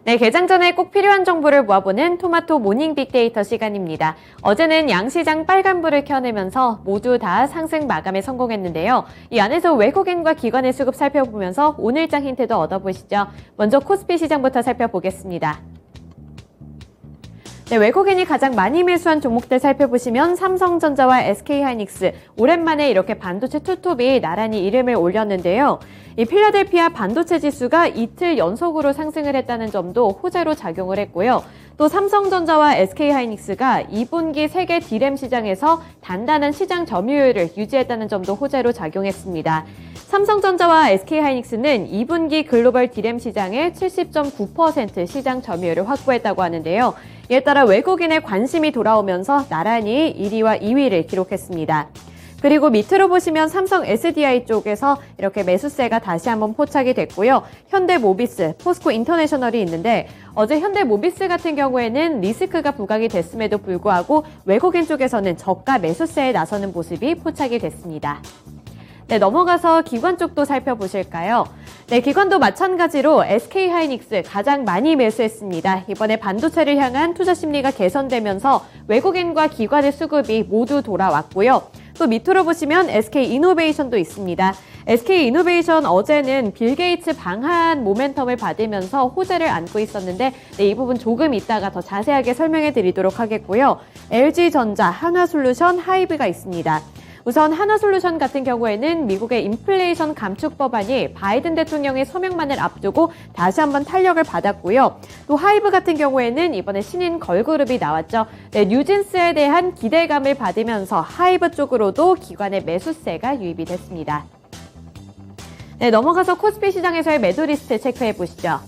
네, 개장 전에 꼭 필요한 정보를 모아보는 토마토 모닝 빅데이터 시간입니다. 어제는 양시장 빨간불을 켜내면서 모두 다 상승 마감에 성공했는데요. 이 안에서 외국인과 기관의 수급 살펴보면서 오늘장 힌트도 얻어보시죠. 먼저 코스피 시장부터 살펴보겠습니다. 네, 외국인이 가장 많이 매수한 종목들 살펴보시면 삼성전자와 SK하이닉스, 오랜만에 이렇게 반도체 투톱이 나란히 이름을 올렸는데요. 이 필라델피아 반도체 지수가 이틀 연속으로 상승을 했다는 점도 호재로 작용을 했고요. 또 삼성전자와 SK하이닉스가 2분기 세계 D램 시장에서 단단한 시장 점유율을 유지했다는 점도 호재로 작용했습니다. 삼성전자와 SK하이닉스는 2분기 글로벌 D램 시장의 70.9% 시장 점유율을 확보했다고 하는데요. 이에 따라 외국인의 관심이 돌아오면서 나란히 1위와 2위를 기록했습니다. 그리고 밑으로 보시면 삼성 SDI 쪽에서 이렇게 매수세가 다시 한번 포착이 됐고요. 현대모비스, 포스코 인터내셔널이 있는데 어제 현대모비스 같은 경우에는 리스크가 부각이 됐음에도 불구하고 외국인 쪽에서는 저가 매수세에 나서는 모습이 포착이 됐습니다. 네, 넘어가서 기관 쪽도 살펴보실까요? 네, 기관도 마찬가지로 SK하이닉스 가장 많이 매수했습니다. 이번에 반도체를 향한 투자 심리가 개선되면서 외국인과 기관의 수급이 모두 돌아왔고요. 또 밑으로 보시면 SK이노베이션도 있습니다. SK이노베이션 어제는 빌 게이츠 방한 모멘텀을 받으면서 호재를 안고 있었는데 네, 이 부분 조금 이따가 더 자세하게 설명해 드리도록 하겠고요. LG전자, 한화솔루션, 하이브가 있습니다. 우선 한화솔루션 같은 경우에는 미국의 인플레이션 감축 법안이 바이든 대통령의 서명만을 앞두고 다시 한번 탄력을 받았고요. 또 하이브 같은 경우에는 이번에 신인 걸그룹이 나왔죠. 네, 뉴진스에 대한 기대감을 받으면서 하이브 쪽으로도 기관의 매수세가 유입이 됐습니다. 네, 넘어가서 코스피 시장에서의 매도 리스트 체크해 보시죠.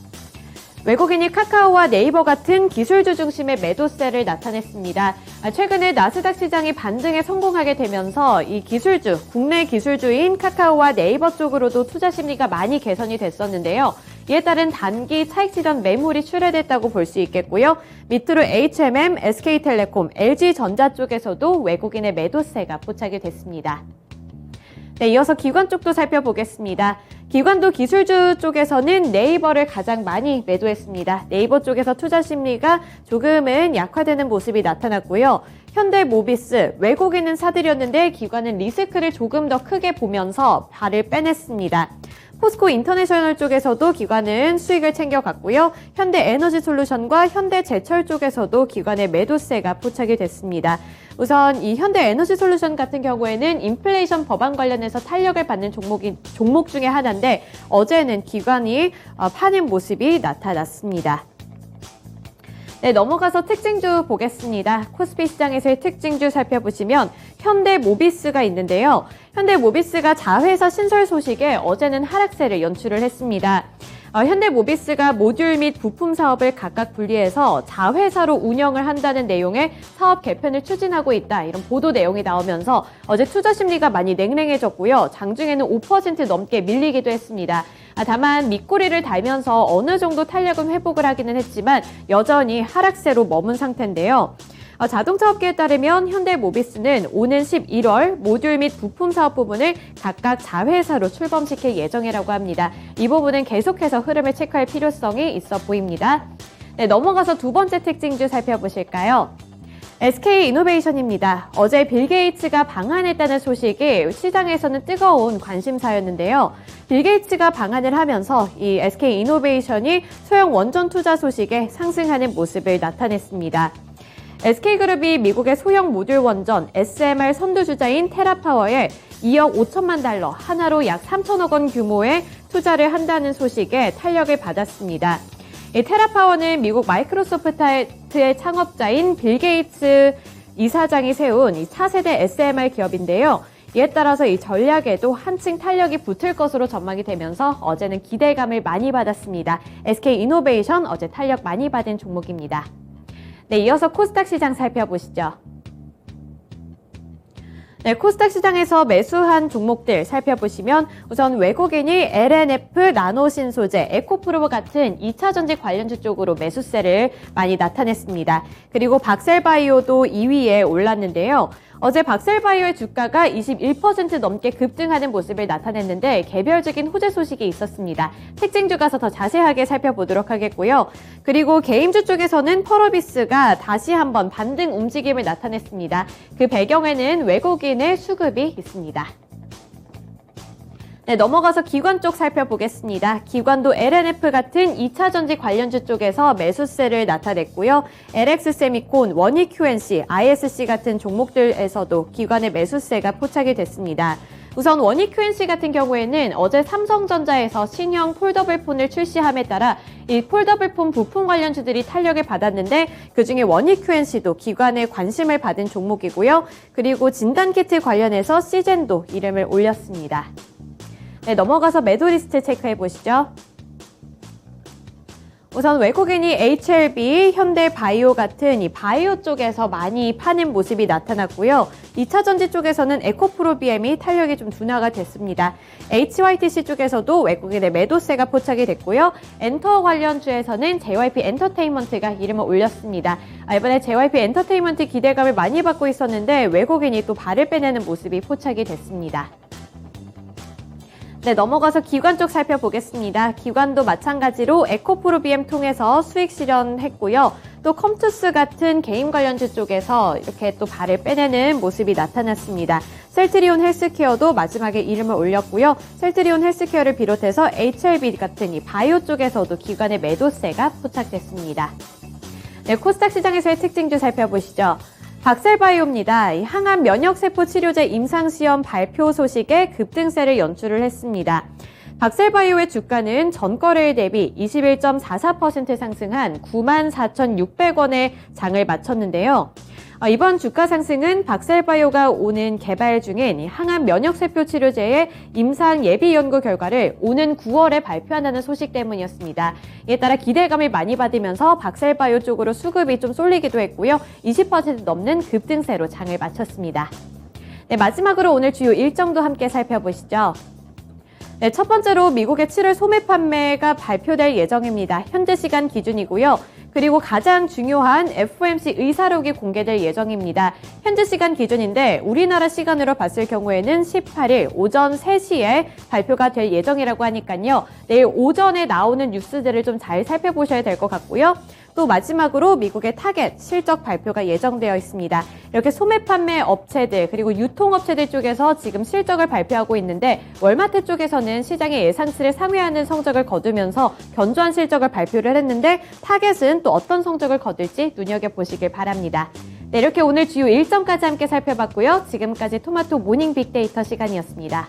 외국인이 카카오와 네이버 같은 기술주 중심의 매도세를 나타냈습니다. 최근에 나스닥 시장이 반등에 성공하게 되면서 이 기술주, 국내 기술주인 카카오와 네이버 쪽으로도 투자 심리가 많이 개선이 됐었는데요. 이에 따른 단기 차익실현 매물이 출회됐다고 볼 수 있겠고요. 밑으로 HMM, SK텔레콤, LG전자 쪽에서도 외국인의 매도세가 포착이 됐습니다. 네, 이어서 기관 쪽도 살펴보겠습니다. 기관도 기술주 쪽에서는 네이버를 가장 많이 매도했습니다. 네이버 쪽에서 투자 심리가 조금은 약화되는 모습이 나타났고요. 현대모비스, 외국인은 사들였는데 기관은 리스크를 조금 더 크게 보면서 발을 빼냈습니다. 포스코 인터내셔널 쪽에서도 기관은 수익을 챙겨갔고요. 현대에너지솔루션과 현대제철 쪽에서도 기관의 매도세가 포착이 됐습니다. 우선 이 현대에너지솔루션 같은 경우에는 인플레이션 법안 관련해서 탄력을 받는 종목 중에 하나인데 어제는 기관이 파는 모습이 나타났습니다. 네, 넘어가서 특징주 보겠습니다. 코스피 시장에서의 특징주 살펴보시면 현대모비스가 있는데요. 현대모비스가 자회사 신설 소식에 어제는 하락세를 연출을 했습니다. 현대모비스가 모듈 및 부품 사업을 각각 분리해서 자회사로 운영을 한다는 내용의 사업 개편을 추진하고 있다. 이런 보도 내용이 나오면서 어제 투자 심리가 많이 냉랭해졌고요. 장중에는 5% 넘게 밀리기도 했습니다. 다만 밑꼬리를 달면서 어느 정도 탄력은 회복을 하기는 했지만 여전히 하락세로 머문 상태인데요. 자동차 업계에 따르면 현대모비스는 오는 11월 모듈 및 부품 사업 부분을 각각 자회사로 출범시킬 예정이라고 합니다. 이 부분은 계속해서 흐름을 체크할 필요성이 있어 보입니다. 네, 넘어가서 두 번째 특징주 살펴보실까요? SK이노베이션입니다. 어제 빌 게이츠가 방한했다는 소식이 시장에서는 뜨거운 관심사였는데요. 빌 게이츠가 방한을 하면서 이 SK이노베이션이 소형 원전 투자 소식에 상승하는 모습을 나타냈습니다. SK그룹이 미국의 소형 모듈 원전 SMR 선두주자인 테라파워에 2억 5천만 달러, 하나로 약 3천억 원 규모의 투자를 한다는 소식에 탄력을 받았습니다. 이 테라파워는 미국 마이크로소프트의 창업자인 빌 게이츠 이사장이 세운 이 차세대 SMR 기업인데요. 이에 따라서 이 전략에도 한층 탄력이 붙을 것으로 전망이 되면서 어제는 기대감을 많이 받았습니다. SK이노베이션 어제 탄력 많이 받은 종목입니다. 네, 이어서 코스닥 시장 살펴보시죠. 네, 코스닥 시장에서 매수한 종목들 살펴보시면 우선 외국인이 LNF, 나노신소재, 에코프로 같은 2차 전지 관련주 쪽으로 매수세를 많이 나타냈습니다. 그리고 박셀바이오도 2위에 올랐는데요. 어제 박셀바이오의 주가가 21% 넘게 급등하는 모습을 나타냈는데 개별적인 호재 소식이 있었습니다. 특징주 가서 더 자세하게 살펴보도록 하겠고요. 그리고 개인주 쪽에서는 펄어비스가 다시 한번 반등 움직임을 나타냈습니다. 그 배경에는 외국인의 수급이 있습니다. 네, 넘어가서 기관 쪽 살펴보겠습니다. 기관도 LNF 같은 2차 전지 관련주 쪽에서 매수세를 나타냈고요. LX세미콘, 원익QNC, ISC 같은 종목들에서도 기관의 매수세가 포착이 됐습니다. 우선 원익QNC 같은 경우에는 어제 삼성전자에서 신형 폴더블폰을 출시함에 따라 이 폴더블폰 부품 관련주들이 탄력을 받았는데 그중에 원익QNC도 기관의 관심을 받은 종목이고요. 그리고 진단키트 관련해서 시젠도 이름을 올렸습니다. 네, 넘어가서 매도 리스트 체크해 보시죠. 우선 외국인이 HLB, 현대바이오 같은 이 바이오 쪽에서 많이 파는 모습이 나타났고요. 2차 전지 쪽에서는 에코프로비엠이 탄력이 좀 둔화가 됐습니다. HYTC 쪽에서도 외국인의 매도세가 포착이 됐고요. 엔터 관련주에서는 JYP 엔터테인먼트가 이름을 올렸습니다. 이번에 JYP 엔터테인먼트 기대감을 많이 받고 있었는데 외국인이 또 발을 빼내는 모습이 포착이 됐습니다. 네, 넘어가서 기관 쪽 살펴보겠습니다. 기관도 마찬가지로 에코프로비엠 통해서 수익 실현했고요. 또 컴투스 같은 게임 관련주 쪽에서 이렇게 또 발을 빼내는 모습이 나타났습니다. 셀트리온 헬스케어도 마지막에 이름을 올렸고요. 셀트리온 헬스케어를 비롯해서 HLB 같은 이 바이오 쪽에서도 기관의 매도세가 포착됐습니다. 네, 코스닥 시장에서의 특징주 살펴보시죠. 박셀바이오입니다. 항암 면역세포 치료제 임상시험 발표 소식에 급등세를 연출을 했습니다. 박셀바이오의 주가는 전거래일 대비 21.44% 상승한 94,600원에 장을 마쳤는데요. 이번 주가 상승은 박셀바이오가 오는 개발 중인 항암 면역세포 치료제의 임상 예비 연구 결과를 오는 9월에 발표한다는 소식 때문이었습니다. 이에 따라 기대감을 많이 받으면서 박셀바이오 쪽으로 수급이 좀 쏠리기도 했고요. 20% 넘는 급등세로 장을 마쳤습니다. 네, 마지막으로 오늘 주요 일정도 함께 살펴보시죠. 네, 첫 번째로 미국의 7월 소매 판매가 발표될 예정입니다. 현재 시간 기준이고요. 그리고 가장 중요한 FOMC 의사록이 공개될 예정입니다. 현재 시간 기준인데 우리나라 시간으로 봤을 경우에는 18일 오전 3시에 발표가 될 예정이라고 하니까요. 내일 오전에 나오는 뉴스들을 좀 잘 살펴보셔야 될 것 같고요. 또 마지막으로 미국의 타겟 실적 발표가 예정되어 있습니다. 이렇게 소매 판매 업체들 그리고 유통업체들 쪽에서 지금 실적을 발표하고 있는데 월마트 쪽에서는 시장의 예상치를 상회하는 성적을 거두면서 견조한 실적을 발표를 했는데 타겟은 또 어떤 성적을 거둘지 눈여겨보시길 바랍니다. 네, 이렇게 오늘 주요 일정까지 함께 살펴봤고요. 지금까지 토마토 모닝 빅데이터 시간이었습니다.